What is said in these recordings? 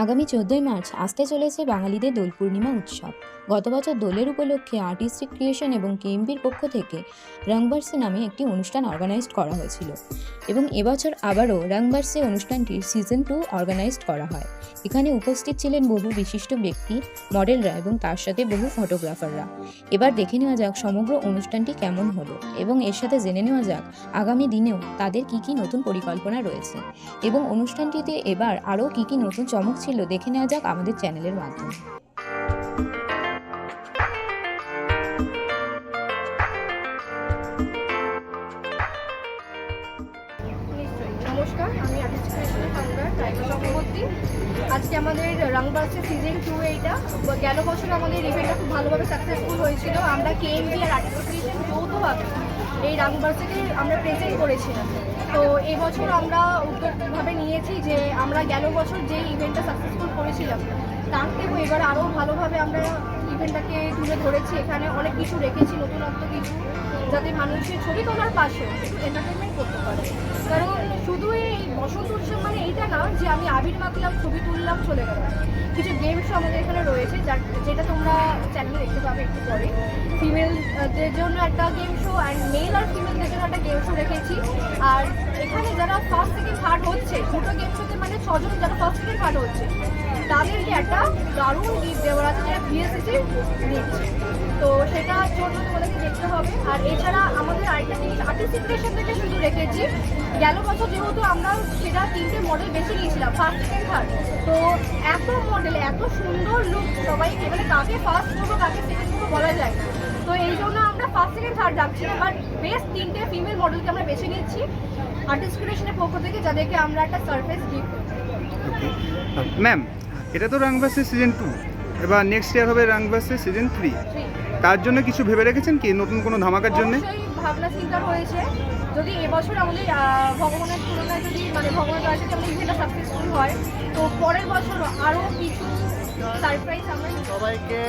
আগামী ১৪ই মার্চ আসতে চলেছে বাঙালিদের দোল পূর্ণিমা উৎসব। গত বছর দোলের উপলক্ষে আর্টিস্টিক ক্রিয়েশন এবং কেএমবির পক্ষ থেকে রংবার্সে নামে একটি অনুষ্ঠান অর্গানাইজড করা হয়েছিল এবং এবছর আবারও রংবার্সে অনুষ্ঠানটির সিজন 2 অর্গানাইজড করা হয়। এখানে উপস্থিত ছিলেন বহু বিশিষ্ট ব্যক্তি, মডেলরা এবং তার সাথে বহু ফটোগ্রাফাররা। এবার দেখে নেওয়া যাক সমগ্র অনুষ্ঠানটি কেমন হলো এবং এর সাথে জেনে নেওয়া যাক আগামী দিনেও তাদের কী কী নতুন পরিকল্পনা রয়েছে এবং অনুষ্ঠানটিতে এবার আরও কী কী নতুন চমক ছিল দেখে নেওয়া যাক আমাদের চ্যানেলের মাধ্যমে। নমস্কার, আমি আর্টিস্টিক ক্রিয়েশনের ফাউন্ডার রাইমা চক্রবর্তী। আজকে আমাদের রংবার্সের সিজন 2 এইটা। গেল বছর আমাদের ইভেন্টটা খুব ভালোভাবে সাকসেসফুল হয়েছিল। আমরা কেএমবি আর আর্টিস্টিক ক্রিয়েশন যৌথভাবে এই রংবার্সেকে আমরা প্রেজেন্ট করেছিলাম। তো এবছর আমরা উদ্যোগভাবে নিয়েছি যে আমরা গেল বছর যে ইভেন্টটা সাকসেসফুল করেছিলাম তার থেকেও এবার আরও ভালোভাবে আমরা ইভেন্টটাকে তুলে ধরেছি। এখানে অনেক কিছু রেখেছি, নতুনত্ব কিছু, যাতে মানুষের ছবি তোলার পাশে একটু এন্টারটেনমেন্ট করতে পারে। কারণ শুধু এই বসন্ত উৎসব মানে এইটা না যে আমি আবির মাখলাম, ছবি তুললাম, চলে গেলাম। কিছু গেম শো আমাদের এখানে রয়েছে, যেটা তোমরা চ্যানেলে দেখতে পাবে একটু পরে। ফিমেলদের জন্য একটা গেম শো অ্যান্ড মেল আর ফিমেলদের জন্য একটা গেম শো রেখেছি। আর এখানে যারা ফার্স্ট সেকেন্ড থার্ড হচ্ছে, দুটো গেম শোতে মানে 6 জন যারা ফার্স্ট সেকেন্ড থার্ড হচ্ছে তাদেরকে একটা দারুণ গিফট দেওয়ার আছে, যেটা ভিএসসি দিচ্ছে। তো সেটা জন্য তোমাদেরকে দেখতে হবে। আর এছাড়া আমাদের আরেকটা জিনিস আর্টিস্টিক ক্রিয়েশন থেকে শুধু রেখেছি। গেল বছর যেহেতু আমরা সেটা 3টে মডেল বেছে নিয়েছিলাম, ফার্স্ট সেকেন্ড থার্ড। তো এত মডেল, এত সুন্দর লুক, সবাই এবারে কাকে ফার্স্ট করবো কাকে সেকেন্ড করবো বলা যায়। তো এই জন্য আমরা ফার্স্ট সেকেন্ড থার্ড রাখছি না, বাট বেস্ট 3টে ফিমেল মডেলকে আমরা বেছে নিচ্ছি আর্টিস্টিক ক্রিয়েশনের পক্ষ থেকে, যাদেরকে আমরা একটা সারপ্রাইজ গিফট করব। ম্যাম, এটা তো রংবার্সের সিজন 2, এবার নেক্সট ইয়ার হবে রংবার্সের সিজন 3। তার জন্য কিছু ভেবে রেখেছেন কি নতুন কোনো ধামাকার জন্য? অবশ্যই ভাবনা চিন্তা হয়েছে। যদি এবছর আমাদের ভগবানের তুলনায় যদি ভগবানের দয়া থেকে আমাদের ইভেন্টটা সাকসেসফুল হয়, তো পরের বছর আরও কিছু সারপ্রাইজ আমরা। সবাইকে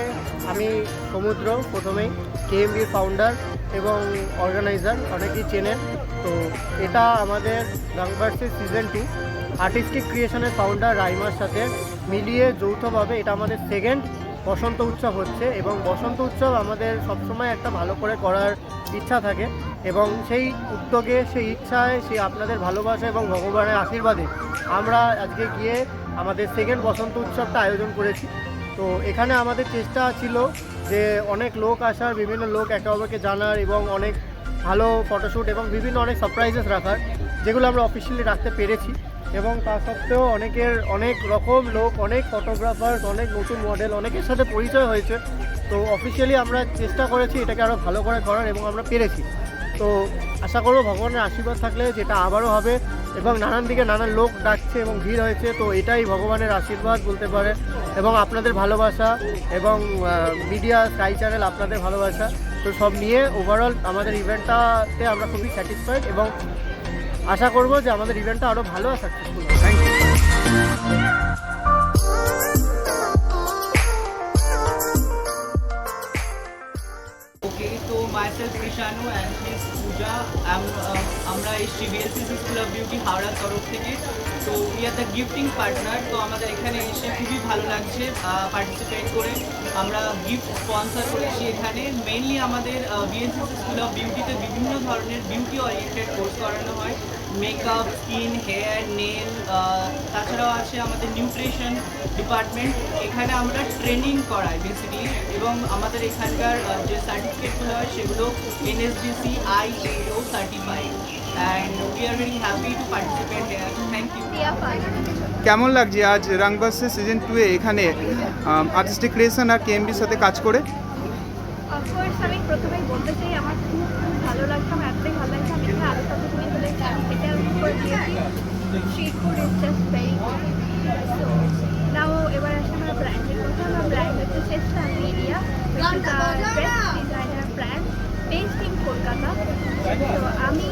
আমি সমুদ্র, প্রথমেই কেএমবির ফাউন্ডার এবং অর্গানাইজার, অনেকেই চেনেন। তো এটা আমাদের রংবার্সের সিজন 2 আর্টিস্টিক ক্রিয়েশনের ফাউন্ডার রাইমার সাথে মিলিয়ে যৌথভাবে এটা আমাদের সেকেন্ড বসন্ত উৎসব হচ্ছে। এবং বসন্ত উৎসব আমাদের সবসময় একটা ভালো করে করার ইচ্ছা থাকে, এবং সেই উদ্যোগে, সেই ইচ্ছায়, সেই আপনাদের ভালোবাসা এবং ভগবানের আশীর্বাদে আমরা আজকে গিয়ে আমাদের সেকেন্ড বসন্ত উৎসবটা আয়োজন করেছি। তো এখানে আমাদের চেষ্টা ছিল যে অনেক লোক আসার, বিভিন্ন লোক একে অপরকে জানার, এবং অনেক ভালো ফটোশ্যুট এবং বিভিন্ন অনেক সারপ্রাইজেস রাখার, যেগুলো আমরা অফিসিয়ালি রাখতে পেরেছি। এবং তা সত্ত্বেও অনেক রকম লোক, অনেক ফটোগ্রাফার, অনেক নতুন মডেল, অনেকের সাথে পরিচয় হয়েছে। তো অফিসিয়ালি আমরা চেষ্টা করেছি এটাকে আরও ভালো করে করার, এবং আমরা পেরেছি। তো আশা করব ভগবানের আশীর্বাদ থাকলে যেটা আবারও হবে। এবং নানান দিকে নানান লোক ডাকছে এবং ভিড় হয়েছে, তো এটাই ভগবানের আশীর্বাদ বলতে পারে, এবং আপনাদের ভালোবাসা এবং মিডিয়া, স্কাই চ্যানেল, আপনাদের ভালোবাসা। তো সব নিয়ে ওভারঅল আমাদের ইভেন্টটাতে আমরা খুবই স্যাটিসফাইড, এবং আশা করব যে আমাদের ইভেন্টটা আরও ভালো আর সাকসেসফুল হবে। Thank you. Okay, so myself Krishanu and his Pooja. আমরা এই বিএলসিসি স্কুল অফ বিউটি হাওড়ার তরফ থেকে। তো we are the gifting partner. তো আমাদের এখানে এসে খুবই ভালো লাগছে পার্টিসিপেট করে। আমরা গিফট স্পন্সর করেছি এখানে। মেইনলি আমাদের বিএলসিসি স্কুল অফ বিউটিতে বিভিন্ন ধরনের বিউটি ওরিয়েন্টেড কোর্স করানো হয়। মেকআপ, স্কিন, হেয়ার, নেল, তাছাড়াও আছে আমাদের নিউট্রিশন ডিপার্টমেন্ট। এখানে আমরা ট্রেনিং করাই বেসিক্যালি, এবং আমাদের এখানকার যে সার্টিফিকেটগুলো হয় সেগুলো NSBC IAO certified, and we are very happy to participate here. Thank you. কেমন লাগছে আজ রংবার্সের সিজন 2-এ এখানে আর্টিস্টিক ক্রিয়েশন আর কেএমবির সাথে কাজ করে? অফকোর্স আমি প্রথমেই বলতে চাই আমার খুব ভালো লাগছে, আমার এতটাই ভালো লাগছে। আমি এখানে আরও কত তুমি বলে এটা উপর দিয়েছি। Street food is just very good. So now এবার আসলে আমার ব্র্যান্ডের কথা। আমার ব্র্যান্ড হচ্ছে Chesta media, best designer brand based in Kolkata. তো আমি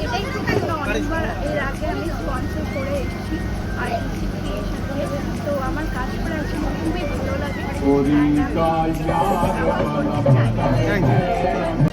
এটাই খুবই অনেকবার এর আগে আমি স্পন্সর করে এসেছি আর্টিস্টিক ক্রিয়েশনকে। তো আমার কাজ করে আছে খুবই ভালো লাগে। Thank you.